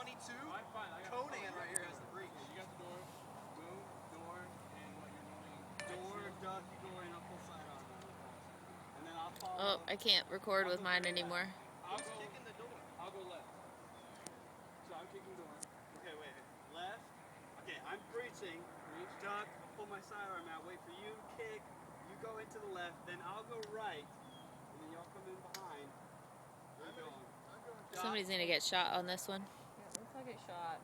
22. Alright, fine. Conan right here has the breach. You got the door. Boom, door, and what you're doing. Door, duck, door, and I'll pull sidearm on it. And then I'll follow. Oh, I can't record with mine anymore. Who's kicking the door? I'll go left. So I'm kicking door. Okay, wait. Left. Okay, I'm breaching. Breach. Duck, I'll pull my sidearm out. Wait for you, kick. You go into the left. Then I'll go right. And then y'all come in behind. Where you going? Somebody's gonna get shot on this one. Yeah, let's not get shot.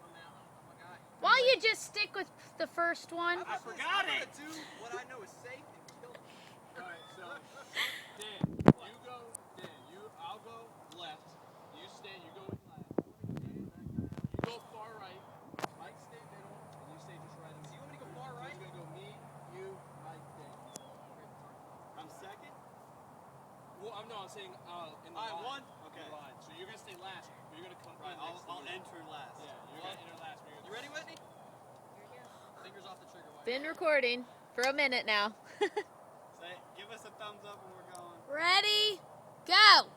Why don't you just stick with the first one? I forgot it. Do what I know is safe and kill them. Alright, so Dan, you go. I'll go left. You stay. You go in left. You go far right. Mike stay middle, and you stay just right. So you want me to go far right? It's gonna go me, you, Mike, Dan. I'm second. Well, I'm saying in the Alright, line. one. Okay. In the line. So you're gonna stay last. But you're gonna come Right, in next to I'll me. enter last. Yeah, you're gonna enter last. But You ready, Whitney? Fingers off the trigger. Been recording for a minute now. Say, give us a thumbs up when we're going. Ready? Go!